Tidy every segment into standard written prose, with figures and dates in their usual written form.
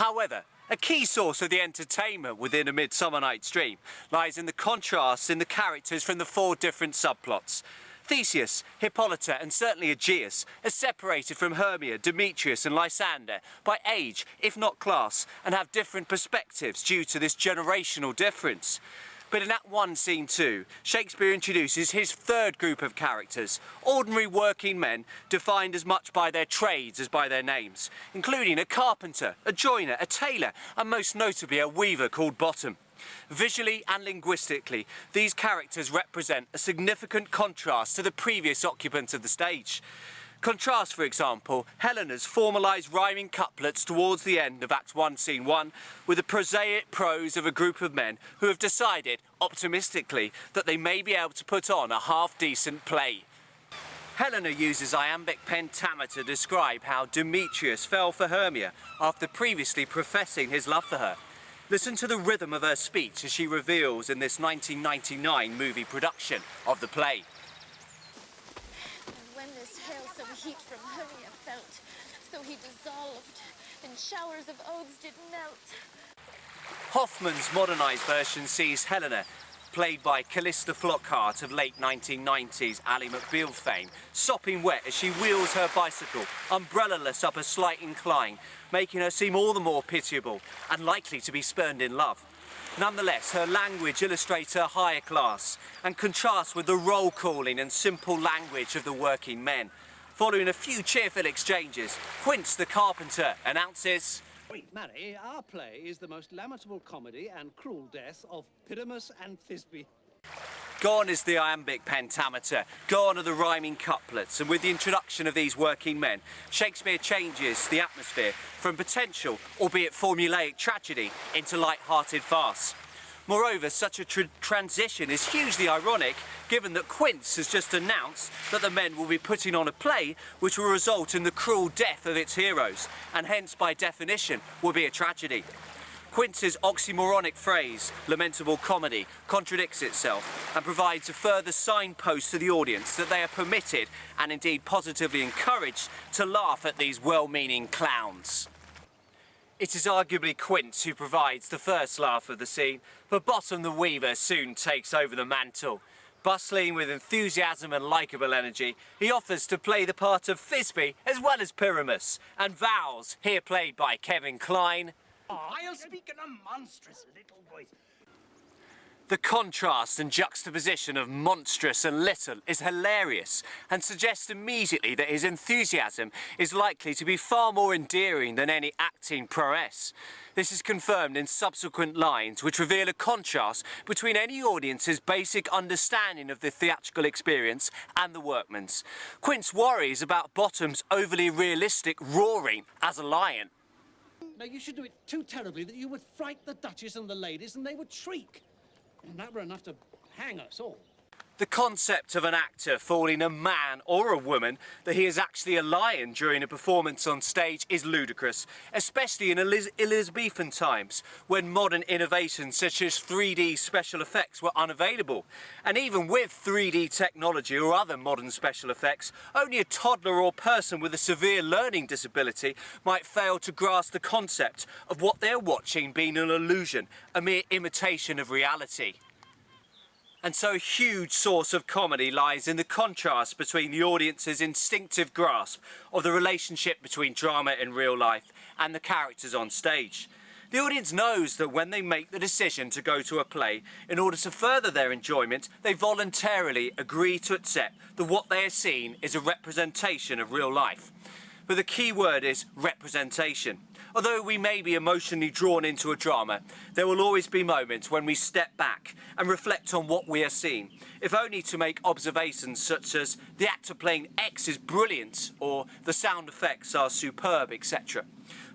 However, a key source of the entertainment within A Midsummer Night's Dream lies in the contrasts in the characters from the 4 different subplots. Theseus, Hippolyta and certainly Aegeus are separated from Hermia, Demetrius and Lysander by age, if not class, and have different perspectives due to this generational difference. But in Act 1, Scene 2, Shakespeare introduces his 3rd group of characters, ordinary working men defined as much by their trades as by their names, including a carpenter, a joiner, a tailor, and most notably a weaver called Bottom. Visually and linguistically, these characters represent a significant contrast to the previous occupants of the stage. Contrast, for example, Helena's formalised rhyming couplets towards the end of Act 1, Scene 1 with the prosaic prose of a group of men who have decided, optimistically, that they may be able to put on a half-decent play. Helena uses iambic pentameter to describe how Demetrius fell for Hermia after previously professing his love for her. Listen to the rhythm of her speech as she reveals in this 1999 movie production of the play. Heat from Hermia felt, so he dissolved, and showers of oaths did melt. Hoffman's modernised version sees Helena, played by Callista Flockhart of late 1990s Ally McBeal fame, sopping wet as she wheels her bicycle, umbrella-less up a slight incline, making her seem all the more pitiable and likely to be spurned in love. Nonetheless, her language illustrates her higher class and contrasts with the roll-calling and simple language of the working men. Following a few cheerful exchanges, Quince the carpenter announces, Mary, our play is the most lamentable comedy and cruel death of Pyramus and Thisbe. Gone is the iambic pentameter, gone are the rhyming couplets, and with the introduction of these working men, Shakespeare changes the atmosphere from potential, albeit formulaic tragedy, into light-hearted farce. Moreover, such a transition is hugely ironic, given that Quince has just announced that the men will be putting on a play which will result in the cruel death of its heroes, and hence, by definition, will be a tragedy. Quince's oxymoronic phrase, lamentable comedy, contradicts itself and provides a further signpost to the audience that they are permitted, and indeed positively encouraged, to laugh at these well-meaning clowns. It is arguably Quince who provides the first laugh of the scene, but Bottom the Weaver soon takes over the mantle. Bustling with enthusiasm and likeable energy, he offers to play the part of Thisbe as well as Pyramus, and vows, here played by Kevin Kline, I'll speak in a monstrous little voice. The contrast and juxtaposition of monstrous and little is hilarious and suggests immediately that his enthusiasm is likely to be far more endearing than any acting prowess. This is confirmed in subsequent lines which reveal a contrast between any audience's basic understanding of the theatrical experience and the workman's. Quince worries about Bottom's overly realistic roaring as a lion. Now, you should do it too terribly that you would fright the Duchess and the ladies and they would shriek. And that were enough to hang us all. The concept of an actor fooling a man or a woman that he is actually a lion during a performance on stage is ludicrous, especially in Elizabethan times, when modern innovations such as 3D special effects were unavailable. And even with 3D technology or other modern special effects, only a toddler or person with a severe learning disability might fail to grasp the concept of what they're watching being an illusion, a mere imitation of reality. And so a huge source of comedy lies in the contrast between the audience's instinctive grasp of the relationship between drama in real life and the characters on stage. The audience knows that when they make the decision to go to a play, in order to further their enjoyment, they voluntarily agree to accept that what they are seeing is a representation of real life. But the key word is representation. Although we may be emotionally drawn into a drama, there will always be moments when we step back and reflect on what we are seeing, if only to make observations such as the actor playing X is brilliant or the sound effects are superb, etc.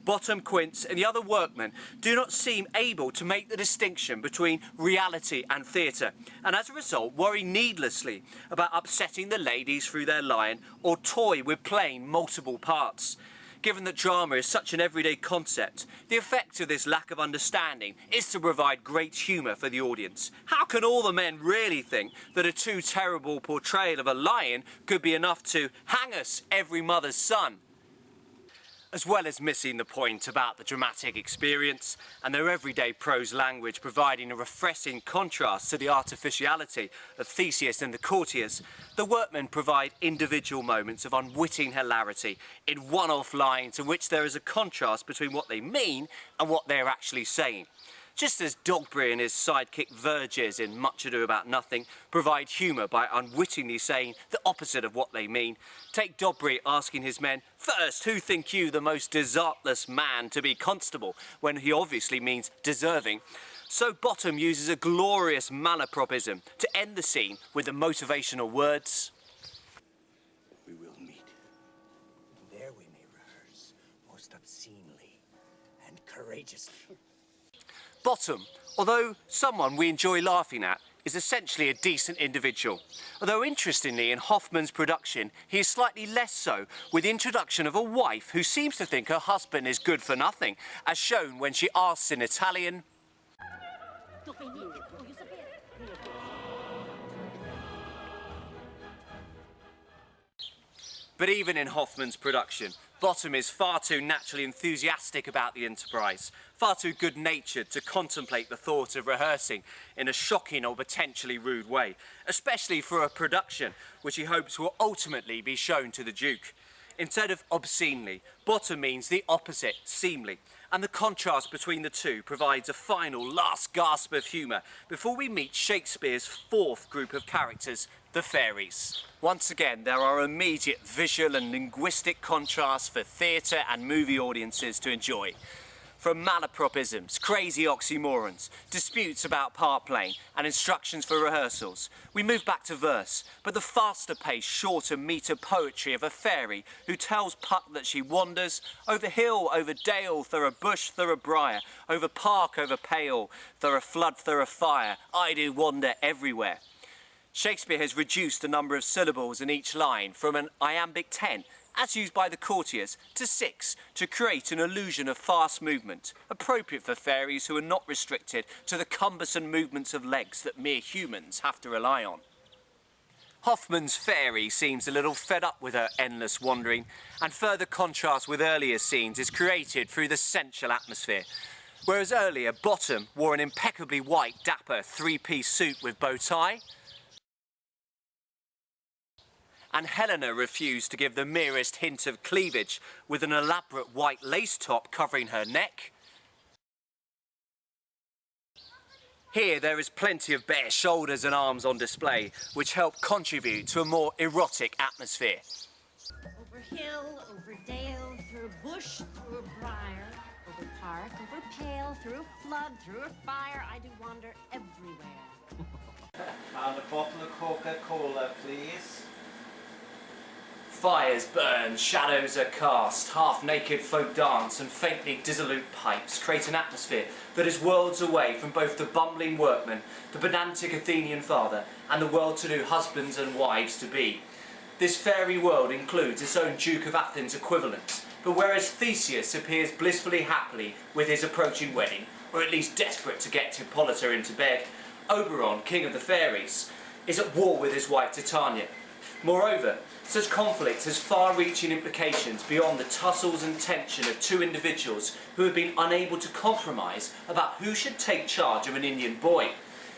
Bottom, Quince and the other workmen do not seem able to make the distinction between reality and theatre, and as a result worry needlessly about upsetting the ladies through their lion or toy with playing multiple parts. Given that drama is such an everyday concept, the effect of this lack of understanding is to provide great humour for the audience. How can all the men really think that a too terrible portrayal of a lion could be enough to hang us every mother's son? As well as missing the point about the dramatic experience and their everyday prose language providing a refreshing contrast to the artificiality of Theseus and the courtiers, the workmen provide individual moments of unwitting hilarity in one-off lines in which there is a contrast between what they mean and what they're actually saying. Just as Dogberry and his sidekick Verges in Much Ado About Nothing provide humour by unwittingly saying the opposite of what they mean, take Dogberry asking his men, "First, who think you the most desertless man to be constable?" when he obviously means deserving. So Bottom uses a glorious malapropism to end the scene with the motivational words, We will meet. There we may rehearse most obscenely and courageously. Bottom, although someone we enjoy laughing at, is essentially a decent individual. Although interestingly, in Hoffman's production, he is slightly less so, with the introduction of a wife who seems to think her husband is good for nothing, as shown when she asks in Italian, But even in Hoffman's production, Bottom is far too naturally enthusiastic about the enterprise, far too good-natured to contemplate the thought of rehearsing in a shocking or potentially rude way, especially for a production which he hopes will ultimately be shown to the Duke. Instead of obscenely, Bottom means the opposite, seemly, and the contrast between the two provides a final last gasp of humour before we meet Shakespeare's fourth group of characters, the fairies. Once again, there are immediate visual and linguistic contrasts for theatre and movie audiences to enjoy. From malapropisms, crazy oxymorons, disputes about part playing, and instructions for rehearsals, we move back to verse, but the faster-paced, shorter metre poetry of a fairy who tells Puck that she wanders over hill, over dale, through a bush, through a briar, over park, over pale, through a flood, through a fire, I do wander everywhere. Shakespeare has reduced the number of syllables in each line from an iambic 10, as used by the courtiers, to 6 to create an illusion of fast movement, appropriate for fairies who are not restricted to the cumbersome movements of legs that mere humans have to rely on. Hoffman's fairy seems a little fed up with her endless wandering, and further contrast with earlier scenes is created through the sensual atmosphere. Whereas earlier, Bottom wore an impeccably white, dapper, three-piece suit with bow tie, and Helena refused to give the merest hint of cleavage with an elaborate white lace top covering her neck. Here there is plenty of bare shoulders and arms on display, which help contribute to a more erotic atmosphere. Over hill, over dale, through a bush, through a briar, over park, over pale, through a flood, through a fire, I do wander everywhere. And a bottle of Coca-Cola, please. Fires burn, shadows are cast, half-naked folk dance and faintly dissolute pipes create an atmosphere that is worlds away from both the bumbling workman, the pedantic Athenian father, and the well-to-do husbands and wives-to-be. This fairy world includes its own Duke of Athens equivalent, but whereas Theseus appears blissfully happily with his approaching wedding, or at least desperate to get Hippolyta into bed, Oberon, king of the fairies, is at war with his wife Titania. Moreover, such conflict has far-reaching implications beyond the tussles and tension of two individuals who have been unable to compromise about who should take charge of an Indian boy.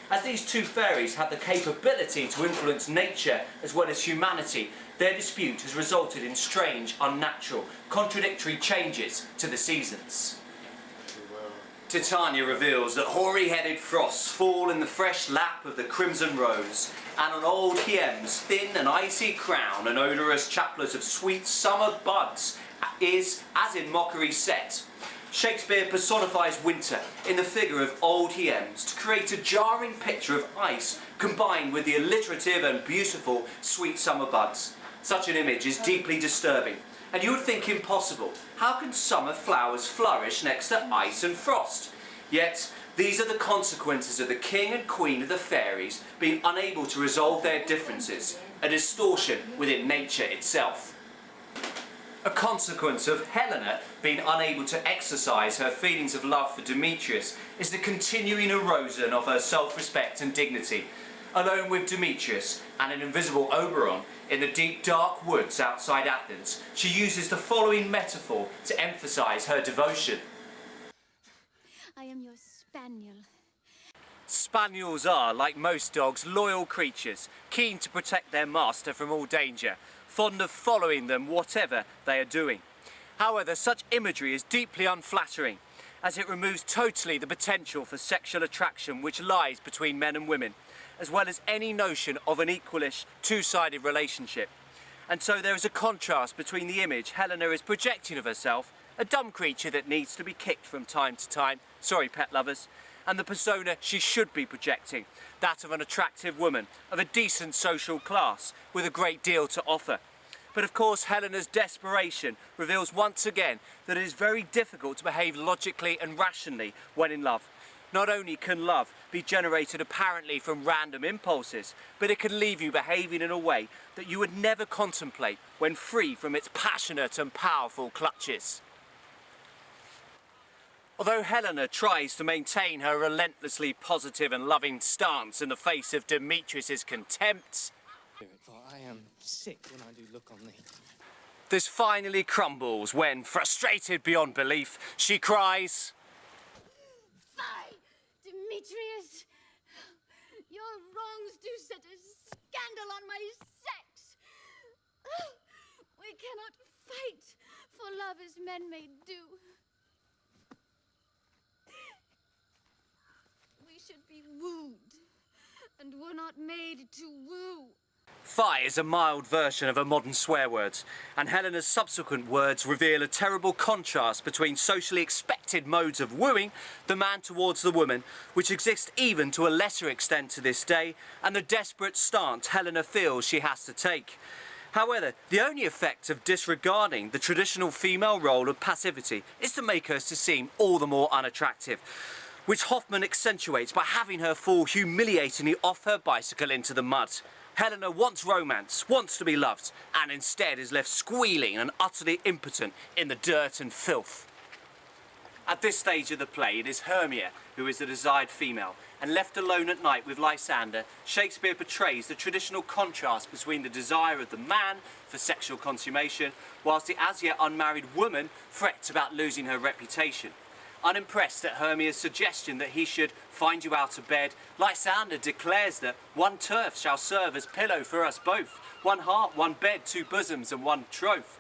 As these two fairies have the capability to influence nature as well as humanity, their dispute has resulted in strange, unnatural, contradictory changes to the seasons. Titania reveals that hoary-headed frosts fall in the fresh lap of the crimson rose, and on old Hiem's thin and icy crown an odorous chaplet of sweet summer buds is, as in mockery, set. Shakespeare personifies winter in the figure of old Hiem's to create a jarring picture of ice combined with the alliterative and beautiful sweet summer buds. Such an image is deeply disturbing, and you would think impossible. How can summer flowers flourish next to ice and frost? Yet, these are the consequences of the king and queen of the fairies being unable to resolve their differences, a distortion within nature itself. A consequence of Helena being unable to exercise her feelings of love for Demetrius is the continuing erosion of her self-respect and dignity. alone with Demetrius and an invisible Oberon in the deep dark woods outside Athens, she uses the following metaphor to emphasise her devotion. I am your spaniel. Spaniels are, like most dogs, loyal creatures, keen to protect their master from all danger, fond of following them whatever they are doing. However, such imagery is deeply unflattering, as it removes totally the potential for sexual attraction which lies between men and women, as well as any notion of an equalish, two-sided relationship. And so there is a contrast between the image Helena is projecting of herself, a dumb creature that needs to be kicked from time to time, sorry pet lovers, and the persona she should be projecting, that of an attractive woman, of a decent social class, with a great deal to offer. But of course, Helena's desperation reveals once again that it is very difficult to behave logically and rationally when in love. Not only can love be generated apparently from random impulses, but it can leave you behaving in a way that you would never contemplate when free from its passionate and powerful clutches. Although Helena tries to maintain her relentlessly positive and loving stance in the face of Demetrius's contempt, For I am sick when I do look on thee. this finally crumbles when, frustrated beyond belief, she cries, Fie, Demetrius! Your wrongs do set a scandal on my sex. We cannot fight for love as men may do. We should be wooed, and were not made to woo. Fie is a mild version of her modern swear words, and Helena's subsequent words reveal a terrible contrast between socially expected modes of wooing, the man towards the woman, which exist even to a lesser extent to this day, and the desperate stance Helena feels she has to take. However, the only effect of disregarding the traditional female role of passivity is to make her to seem all the more unattractive, which Hoffman accentuates by having her fall humiliatingly off her bicycle into the mud. Helena wants romance, wants to be loved, and instead is left squealing and utterly impotent in the dirt and filth. At this stage of the play, it is Hermia who is the desired female, and left alone at night with Lysander, Shakespeare portrays the traditional contrast between the desire of the man for sexual consummation, whilst the as yet unmarried woman frets about losing her reputation. Unimpressed at Hermia's suggestion that he should find you out of bed, Lysander declares that one turf shall serve as pillow for us both, one heart, one bed, two bosoms and one troth.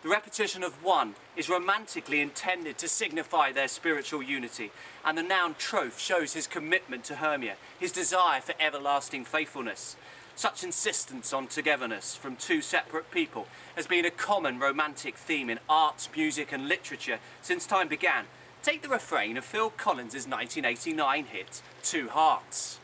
The repetition of one is romantically intended to signify their spiritual unity, and the noun troth shows his commitment to Hermia, his desire for everlasting faithfulness. Such insistence on togetherness from two separate people has been a common romantic theme in arts, music and literature since time began. Take the refrain of Phil Collins' 1989 hit, Two Hearts.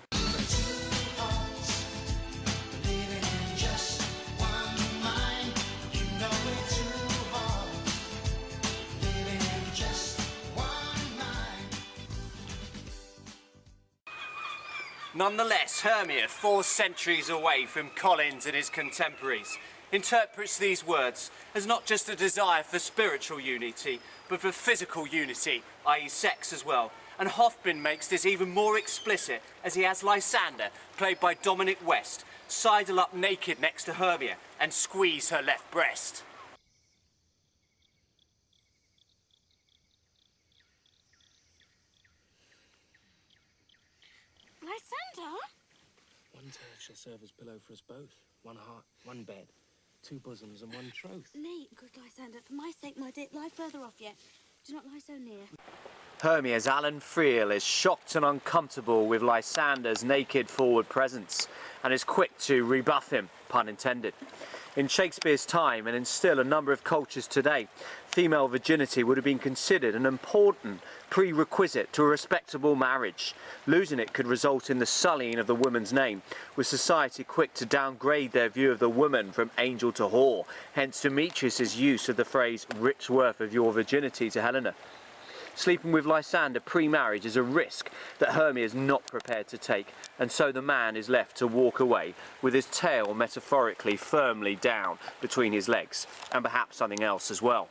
Nonetheless, Hermia, 4 centuries away from Collins and his contemporaries, interprets these words as not just a desire for spiritual unity, but for physical unity, i.e. sex as well. And Hoffman makes this even more explicit as he has Lysander, played by Dominic West, sidle up naked next to Hermia and squeeze her left breast. Lysander? One turf shall serve as pillow for us both. One heart, one bed, two bosoms and one troth. Nay, good Lysander, for my sake, my dear, lie further off yet. Do not lie so near. Hermia's Alan Friel is shocked and uncomfortable with Lysander's naked forward presence and is quick to rebuff him, pun intended. In Shakespeare's time, and in still a number of cultures today, female virginity would have been considered an important prerequisite to a respectable marriage. Losing it could result in the sullying of the woman's name, with society quick to downgrade their view of the woman from angel to whore, hence Demetrius' use of the phrase "rip's worth of your virginity" to Helena. Sleeping with Lysander pre-marriage is a risk that Hermia is not prepared to take, and so the man is left to walk away with his tail metaphorically firmly down between his legs, and perhaps something else as well.